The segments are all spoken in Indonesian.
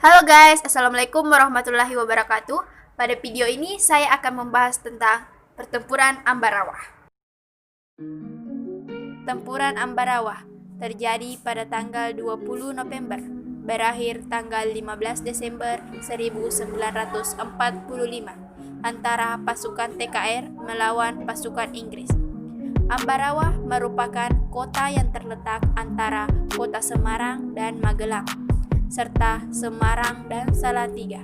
Halo guys, Assalamualaikum warahmatullahi wabarakatuh. Pada video ini saya akan membahas tentang pertempuran Ambarawa. Tempuran Ambarawa terjadi pada tanggal 20 November, berakhir tanggal 15 Desember 1945 antara pasukan TKR melawan pasukan Inggris. Ambarawa merupakan kota yang terletak antara kota Semarang dan Magelang, serta Semarang dan Salatiga.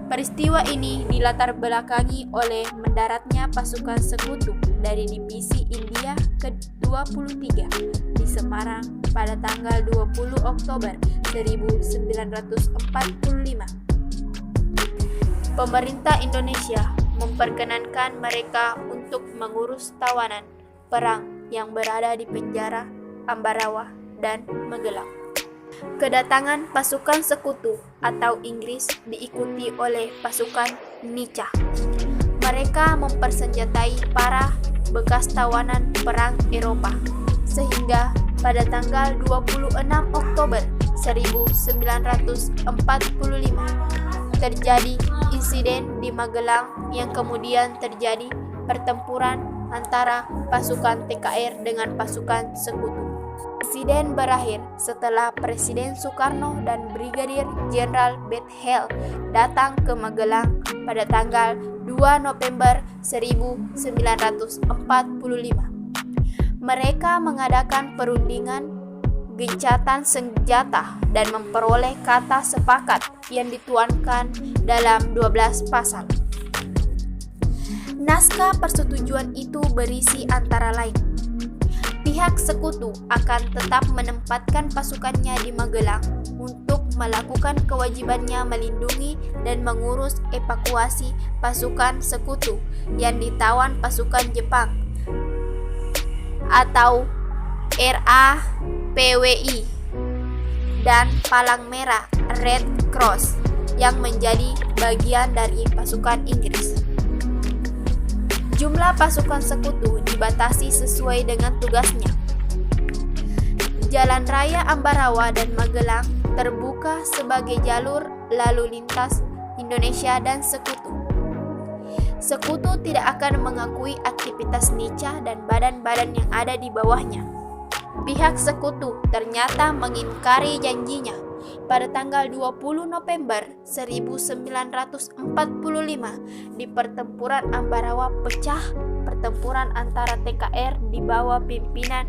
Peristiwa ini dilatar belakangi oleh mendaratnya pasukan sekutu dari Divisi India ke-23 di Semarang pada tanggal 20 Oktober 1945. Pemerintah Indonesia memperkenankan mereka untuk mengurus tawanan perang yang berada di penjara Ambarawa dan Magelang. Kedatangan pasukan sekutu atau Inggris diikuti oleh pasukan Nica. Mereka mempersenjatai para bekas tawanan perang Eropa, sehingga pada tanggal 26 Oktober 1945 terjadi insiden di Magelang yang kemudian terjadi pertempuran antara pasukan TKR dengan pasukan sekutu. Insiden berakhir setelah Presiden Soekarno dan Brigadir Jenderal Bethel datang ke Magelang pada tanggal 2 November 1945. Mereka mengadakan perundingan gencatan senjata dan memperoleh kata sepakat yang dituangkan dalam 12 pasal. Naskah persetujuan itu berisi antara lain: pihak sekutu akan tetap menempatkan pasukannya di Magelang untuk melakukan kewajibannya melindungi dan mengurus evakuasi pasukan sekutu yang ditawan pasukan Jepang atau RAPWI dan Palang Merah Red Cross yang menjadi bagian dari pasukan Inggris. Jumlah pasukan sekutu dibatasi sesuai dengan tugasnya. Jalan Raya Ambarawa dan Magelang terbuka sebagai jalur lalu lintas Indonesia dan sekutu. Sekutu tidak akan mengakui aktivitas Nica dan badan-badan yang ada di bawahnya. Pihak sekutu ternyata mengingkari janjinya. Pada tanggal 20 November 1945 di pertempuran Ambarawa pecah pertempuran antara TKR di bawah pimpinan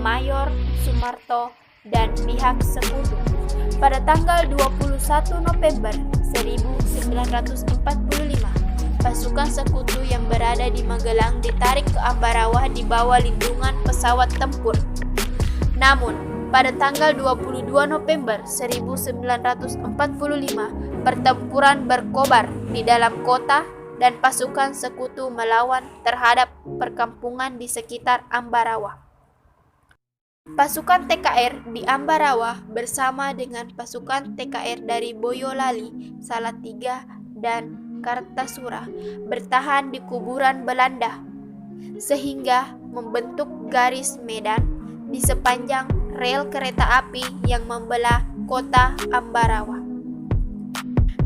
Mayor Sumarto dan pihak sekutu. Pada tanggal 21 November 1945 pasukan sekutu yang berada di Magelang ditarik ke Ambarawa di bawah lindungan pesawat tempur. Namun pada tanggal 22 November 1945, pertempuran berkobar di dalam kota dan pasukan sekutu melawan terhadap perkampungan di sekitar Ambarawa. Pasukan TKR di Ambarawa bersama dengan pasukan TKR dari Boyolali, Salatiga, dan Kartasura bertahan di kuburan Belanda, sehingga membentuk garis medan di sepanjang rel kereta api yang membelah kota Ambarawa.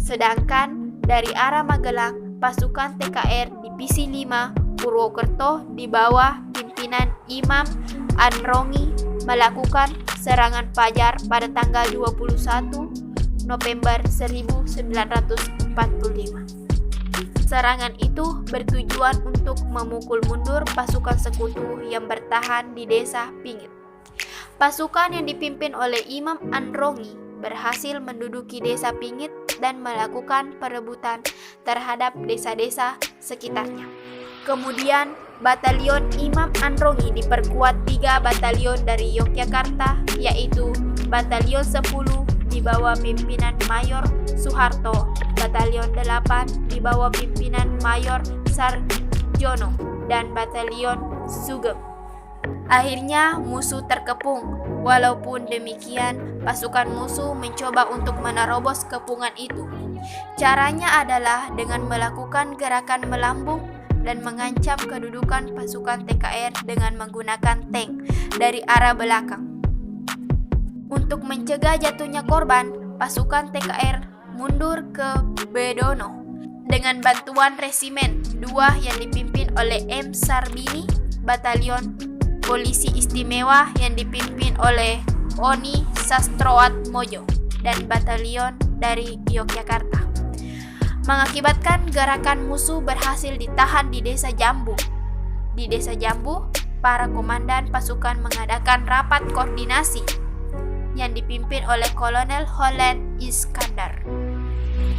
Sedangkan dari arah Magelang, pasukan TKR Divisi 5 Purwokerto di bawah pimpinan Imam Anrongi melakukan serangan fajar pada tanggal 21 November 1945. Serangan itu bertujuan untuk memukul mundur pasukan sekutu yang bertahan di desa Pingit. Pasukan yang dipimpin oleh Imam Anrongi berhasil menduduki desa Pingit dan melakukan perebutan terhadap desa-desa sekitarnya. Kemudian, batalion Imam Anrongi diperkuat 3 batalion dari Yogyakarta, yaitu Batalion 10 di bawah pimpinan Mayor Soeharto, Batalion 8 di bawah pimpinan Mayor Sarjono, dan Batalion Sugeng. Akhirnya musuh terkepung. Walaupun demikian, pasukan musuh mencoba untuk menerobos kepungan itu. Caranya adalah dengan melakukan gerakan melambung dan mengancam kedudukan pasukan TKR dengan menggunakan tank dari arah belakang. Untuk mencegah jatuhnya korban, pasukan TKR mundur ke Bedono dengan bantuan Resimen 2 yang dipimpin oleh M. Sarbini, Batalion Polisi Istimewa yang dipimpin oleh Oni Sastroatmojo dan Batalion dari Yogyakarta. Mengakibatkan gerakan musuh berhasil ditahan di Desa Jambu. Di Desa Jambu, para komandan pasukan mengadakan rapat koordinasi yang dipimpin oleh Kolonel Holland Iskandar.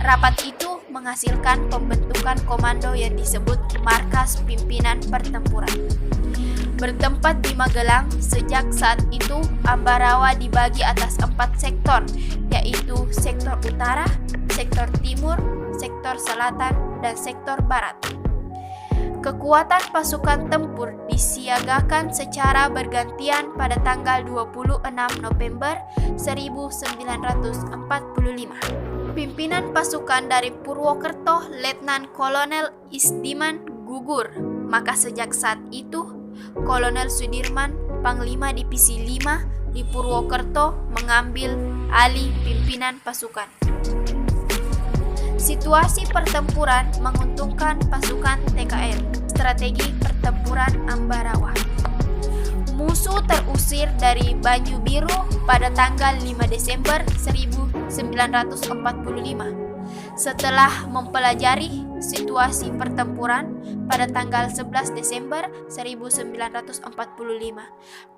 Rapat itu menghasilkan pembentukan komando yang disebut Markas Pimpinan Pertempuran. Bertempat di Magelang, sejak saat itu Ambarawa dibagi atas 4 sektor, yaitu sektor utara, sektor timur, sektor selatan, dan sektor barat. Kekuatan pasukan tempur disiagakan secara bergantian pada tanggal 26 November 1945. Pimpinan pasukan dari Purwokerto, Letnan Kolonel Isdiman, gugur. Maka sejak saat itu, Kolonel Sudirman, Panglima Divisi 5 di Purwokerto, mengambil alih pimpinan pasukan. Situasi pertempuran menguntungkan pasukan TKR. Strategi pertempuran Ambarawa. Musuh terusir dari Banyu Biru pada tanggal 5 Desember 1945. Setelah mempelajari situasi pertempuran pada tanggal 11 Desember 1945,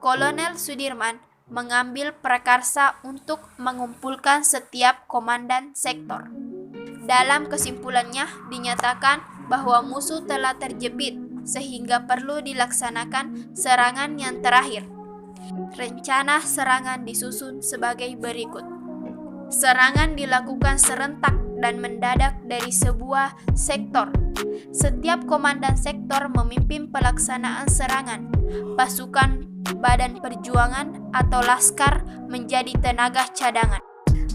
Kolonel Sudirman mengambil prakarsa untuk mengumpulkan setiap komandan sektor. Dalam kesimpulannya dinyatakan bahwa musuh telah terjepit sehingga perlu dilaksanakan serangan yang terakhir. Rencana serangan disusun sebagai berikut. Serangan dilakukan serentak dan mendadak dari sebuah sektor. Setiap komandan sektor memimpin pelaksanaan serangan. Pasukan Badan Perjuangan atau Laskar menjadi tenaga cadangan.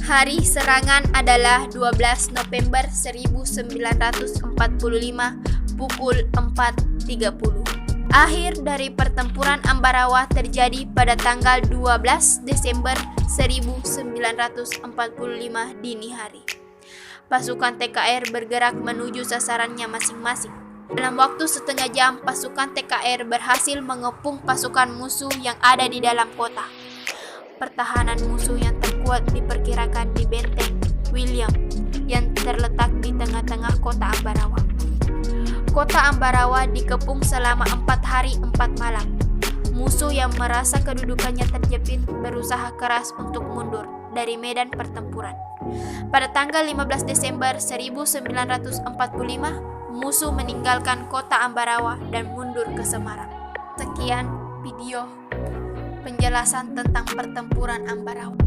Hari serangan adalah 12 November 1945 pukul 4.30. Akhir dari pertempuran Ambarawa terjadi pada tanggal 12 Desember 1945 dini hari. Pasukan TKR bergerak menuju sasarannya masing-masing. Dalam waktu setengah jam, pasukan TKR berhasil mengepung pasukan musuh yang ada di dalam kota. Pertahanan musuh yang terkuat diperkirakan di Benteng William yang terletak di tengah-tengah kota Ambarawa. Kota Ambarawa dikepung selama 4 hari 4 malam. Musuh yang merasa kedudukannya terjepit berusaha keras untuk mundur dari medan pertempuran. Pada tanggal 15 Desember 1945, musuh meninggalkan kota Ambarawa dan mundur ke Semarang. Sekian video penjelasan tentang pertempuran Ambarawa.